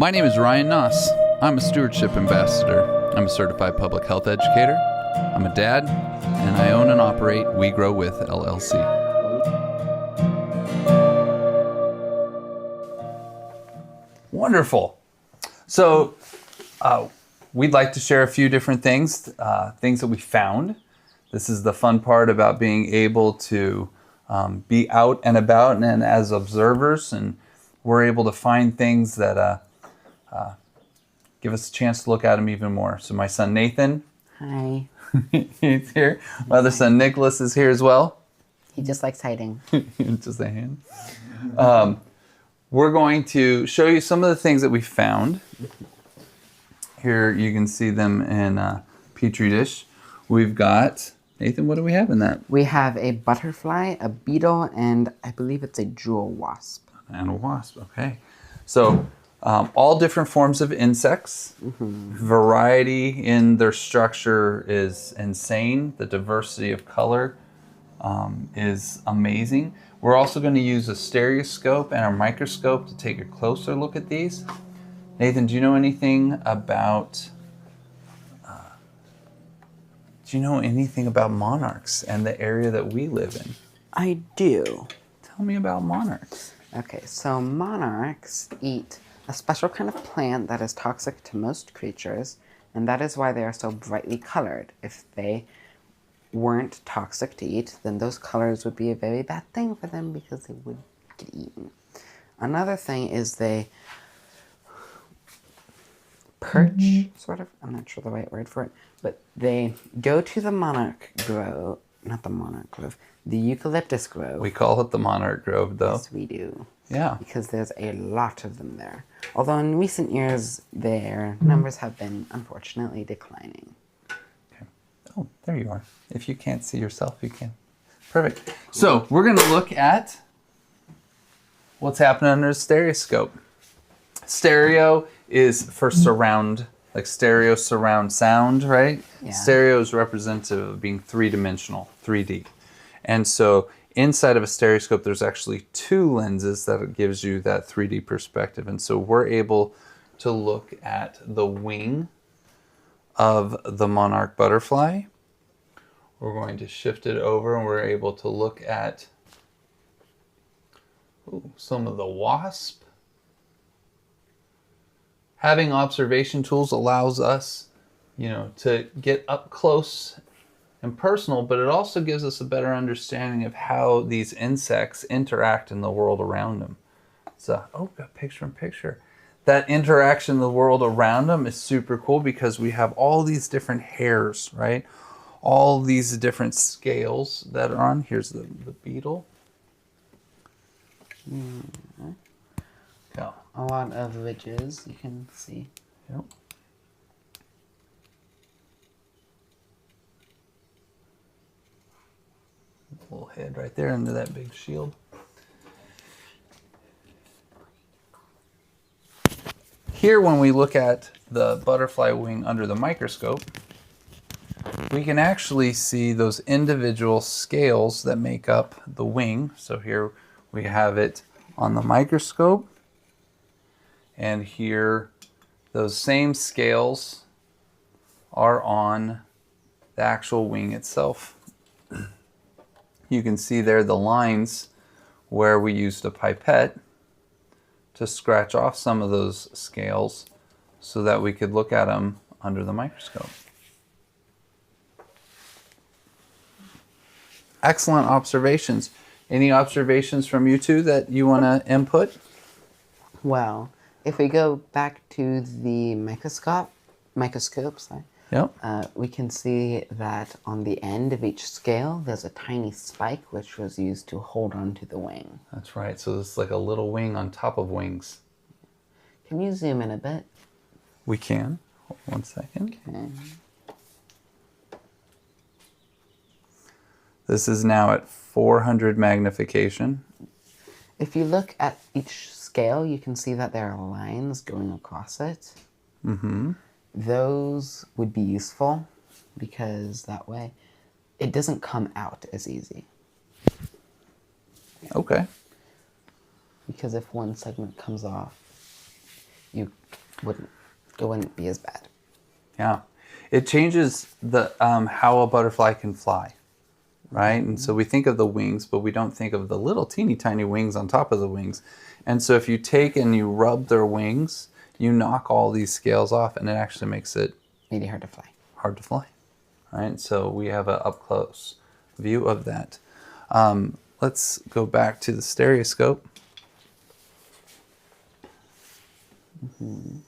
My name is Rion Naus. I'm a stewardship ambassador. I'm a certified public health educator. I'm a dad, and I own and operate We Grow With LLC. Wonderful. So we'd like to share a few different things that we found. This is the fun part about being able to be out and about and as observers, and we're able to find things that give us a chance to look at them even more. So my son Nathan, hi, he's here. My other son Nicholas is here as well. He just likes hiding. Just a hand. We're going to show you some of the things that we found. Here you can see them in a Petri dish. We've got, Nathan, what do we have in that? We have a butterfly, a beetle, and I believe it's a jewel wasp. And a wasp, okay. So all different forms of insects. Variety in their structure is insane. The diversity of color is amazing. We're also going to use a stereoscope and a microscope to take a closer look at these. Nathan, do you know anything about monarchs and the area that we live in? I do. Tell me about monarchs. Okay, so monarchs eat a special kind of plant that is toxic to most creatures, and that is why they are so brightly colored. If they weren't toxic to eat, then those colors would be a very bad thing for them because they would get eaten. Another thing is they perch, sort of. I'm not sure the right word for it, but they go to the monarch grove, not the monarch grove, the eucalyptus grove. We call it the monarch grove, though. Yes, we do. Yeah. Because there's a lot of them there. Although in recent years, their numbers have been unfortunately declining. Okay. Oh, there you are. If you can't see yourself, you can. Perfect. So we're going to look at what's happening under the stereoscope. Stereo is for surround, like stereo surround sound, right? Yeah. Stereo is representative of being three-dimensional, 3D. And so inside of a stereoscope, there's actually two lenses that gives you that 3D perspective. And so we're able to look at the wing of the monarch butterfly. We're going to shift it over and we're able to look at some of the wasp. Having observation tools allows us, to get up close and personal, but it also gives us a better understanding of how these insects interact in the world around them. So, got picture in picture. That interaction in the world around them is super cool because we have all these different hairs, right? All these different scales that are on. Here's the beetle. Yeah. A lot of ridges, you can see. Yep. Little head right there under that big shield. Here, when we look at the butterfly wing under the microscope, we can actually see those individual scales that make up the wing. So here we have it on the microscope, and here those same scales are on the actual wing itself. You can see there the lines where we used a pipette to scratch off some of those scales so that we could look at them under the microscope. Excellent observations. Any observations from you two that you want to input? Well, if we go back to the microscope, Yep. we can see that on the end of each scale, there's a tiny spike which was used to hold onto the wing. That's right. So it's like a little wing on top of wings. Can you zoom in a bit? We can. Hold on 1 second. Okay. This is now at 400 magnification. If you look at each scale, you can see that there are lines going across it. Mm-hmm. Those would be useful because that way it doesn't come out as easy. Okay. Because if one segment comes off, you it wouldn't be as bad. Yeah. It changes the how a butterfly can fly, right? And so we think of the wings, but we don't think of the little teeny tiny wings on top of the wings. And so if you take and you rub their wings, you knock all these scales off, and it actually makes it Really hard to fly. hard to fly, right? So we have an up close view of that. Let's go back to the stereoscope. You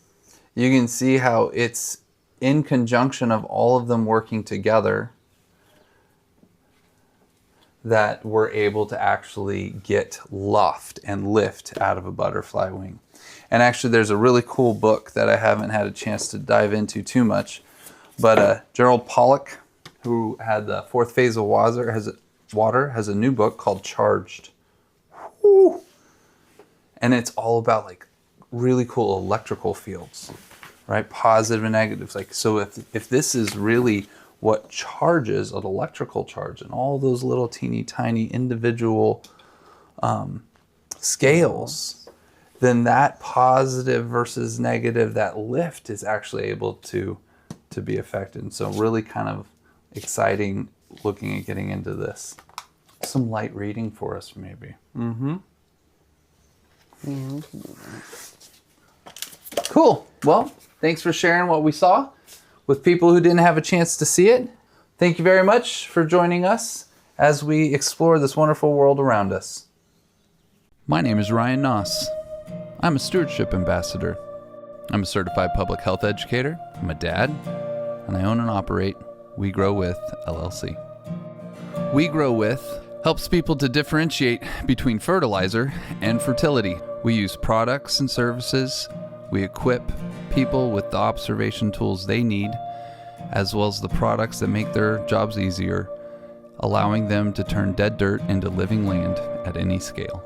can see how it's in conjunction of all of them working together that we're able to actually get luft and lift out of a butterfly wing. And actually there's a really cool book that I haven't had a chance to dive into too much, but Gerald Pollack, who had the fourth phase of water, has a new book called Charged. Woo! And it's all about like really cool electrical fields, right? Positive and negatives. Like, so if this is really what charges an electrical charge and all those little teeny tiny individual scales, then that positive versus negative, that lift is actually able to be affected. And so really kind of exciting looking at getting into this. Some light reading for us maybe. Cool. Well, thanks for sharing what we saw with people who didn't have a chance to see it. Thank you very much for joining us as we explore this wonderful world around us. My name is Rion Naus. I'm a stewardship ambassador. I'm a certified public health educator. I'm a dad, and I own and operate We Grow With LLC. We Grow With helps people to differentiate between fertilizer and fertility. We use products and services. We equip people with the observation tools they need, as well as the products that make their jobs easier, allowing them to turn dead dirt into living land at any scale.